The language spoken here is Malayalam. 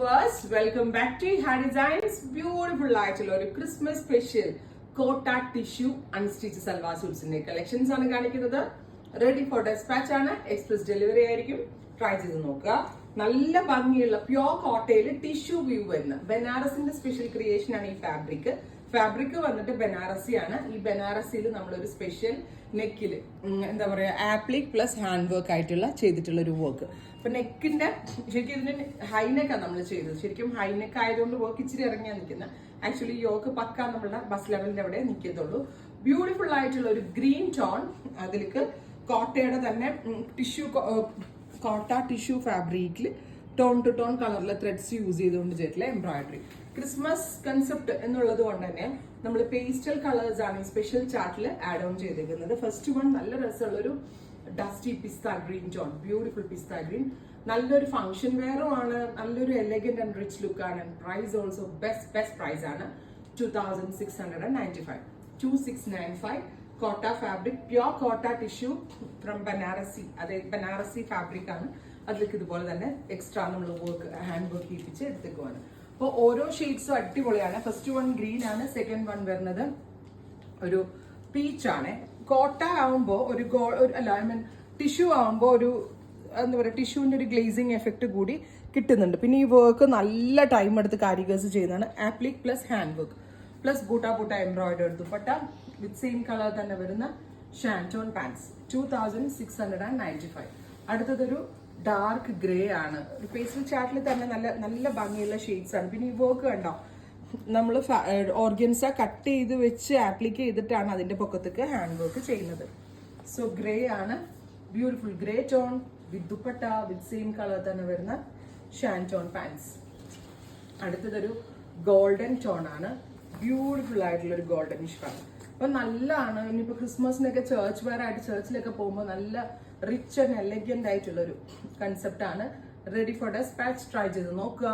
Welcome back to Hair Designs. Beautiful ആയിട്ടുള്ള ഒരു ക്രിസ്മസ് സ്പെഷ്യൽ കോട്ട ടിഷ്യൂ അൺസ്റ്റിച്ച് സൽവാർ സ്യൂട്ട്സിന്റെ കളക്ഷൻസ് ആണ് കാണിക്കുന്നത്. റെഡി ഫോർ ഡെസ്പാച്ച് ആണ്. എക്സ്പ്രസ് ഡെലിവറി ആയിരിക്കും. ട്രൈ ചെയ്ത് നോക്കുക. നല്ല ഭംഗിയുള്ള പ്യോർ കോട്ടയിൽ ടിഷ്യൂ വ്യൂ വരുന്ന ബനാറസിന്റെ സ്പെഷ്യൽ ക്രിയേഷൻ ആണ് ഈ ഫാബ്രിക് വന്നിട്ട് ബനാറസി ആണ്. ഈ ബനാറസിയിൽ നമ്മളൊരു സ്പെഷ്യൽ നെക്കിൽ എന്താ പറയാ ആപ്ലിക് പ്ലസ് ഹാൻഡ് വർക്ക് ആയിട്ടുള്ള ചെയ്തിട്ടുള്ള ഒരു വർക്ക്. അപ്പൊ നെക്കിന്റെ ശരിക്കും ഇതിന് ഹൈനെക്കാണ് നമ്മൾ ചെയ്തത്. ശരിക്കും ഹൈനെക്ക് ആയതുകൊണ്ട് വർക്ക് ഇച്ചിരി ഇറങ്ങിയാ നിൽക്കുന്നത്. ആക്ച്വലി യോക്ക് പക്ക നമ്മളുടെ ബസ് ലെവലിന്റെ അവിടെ നിൽക്കത്തുള്ളൂ. ബ്യൂട്ടിഫുൾ ആയിട്ടുള്ള ഒരു ഗ്രീൻ ടോൺ, അതിലേക്ക് കോട്ടയുടെ തന്നെ കോട്ട ടിഷ്യൂ ഫാബ്രിക്കിൽ ടോൺ ടു ടോൺ കളറിലെ ത്രെഡ്സ് യൂസ് ചെയ്തുകൊണ്ട് ചെയ്തിട്ടുള്ള എംബ്രോയിഡറി. ക്രിസ്മസ് കൺസെപ്റ്റ് എന്നുള്ളത് കൊണ്ട് തന്നെ നമ്മൾ പേസ്റ്റൽ കളേഴ്സ് ആണ് ഈ സ്പെഷ്യൽ ചാർട്ടിൽ ആഡ് ഓൺ ചെയ്തേക്കുന്നത്. ഫസ്റ്റ് വൺ നല്ല രസമുള്ളൊരു ഡസ്റ്റി പിസ്ത ഗ്രീൻ ടോൺ, ബ്യൂട്ടിഫുൾ പിസ്ത ഗ്രീൻ. നല്ലൊരു ഫംഗ്ഷൻ വെയറും ആണ്, നല്ലൊരു എലഗന്റ് ആൻഡ് റിച്ച് ലുക്ക് ആണ്. പ്രൈസ് ഓൾസോ ബെസ്റ്റ് പ്രൈസ് ആണ് 2695. 2695 കോട്ട ഫാബ്രിക്, പ്യോർ കോട്ട ടിഷ്യൂ ഫ്രം ബനാറസി. അതായത് ബനാറസി ഫാബ്രിക് ആണ്. അതിലേക്ക് ഇതുപോലെ തന്നെ എക്സ്ട്രാ നമ്മൾ വർക്ക് ഹാൻഡ് വർക്ക് ചെയ്യിപ്പിച്ച് എടുത്തേക്കുവാണ്. അപ്പോൾ ഓരോ ഷെയ്ഡ്സും അടിപൊളിയാണ്. ഫസ്റ്റ് വൺ ഗ്രീൻ ആണ്, സെക്കൻഡ് വൺ വരുന്നത് ഒരു പീച്ച് ആണ്. കോട്ട ആവുമ്പോൾ ടിഷ്യൂ ആവുമ്പോൾ ഒരു എന്താ പറയുക, ടിഷ്യൂവിന്റെ ഒരു ഗ്ലേസിങ് എഫക്ട് കൂടി കിട്ടുന്നുണ്ട്. പിന്നെ ഈ വർക്ക് നല്ല ടൈം എടുത്ത് കാരിഗേഴ്സ് ചെയ്യുന്നതാണ്. Applique plus hand work plus buta embroidery dupatta with same colour തന്നെ വരുന്ന ഷാൻറ്റോൺ പാൻസ്. 2695. അടുത്തതൊരു ഡാർക്ക് ഗ്രേ ആണ്. ഒരു പേസ്റ്റൽ ചാർട്ടിൽ തന്നെ നല്ല ഭംഗിയുള്ള ഷെയ്ഡ്സ് ആണ്. പിന്നെ ഈ വർക്ക് കണ്ടോ, നമ്മൾ ഓർഗൻസ കട്ട് ചെയ്ത് വെച്ച് ആപ്ലിക്ക് ചെയ്തിട്ടാണ് അതിന്റെ പൊക്കത്തേക്ക് ഹാൻഡ് വർക്ക് ചെയ്യുന്നത്. സോ ഗ്രേ ആണ്, beautiful grey tone with dupatta with same colour തന്നെ വരുന്ന ഷാൻറ്റോൺ പാൻസ്. അടുത്തതൊരു ഗോൾഡൻ ടോൺ ആണ്, ബ്യൂട്ടിഫുൾ ആയിട്ടുള്ള ഒരു ഗോൾഡനിഷ് കളർ. അപ്പൊ നല്ലതാണ്. ഇനിയിപ്പോ ക്രിസ്മസിനൊക്കെ ചർച്ച് വെയർ ആയിട്ട് ചർച്ചിലൊക്കെ പോകുമ്പോൾ നല്ല റിച്ച് ആൻഡ് എലഗന്റ് ആയിട്ടുള്ള ഒരു കൺസെപ്റ്റ് ആണ്. Ready for dispatch. ട്രൈ ചെയ്ത് നോക്കുക.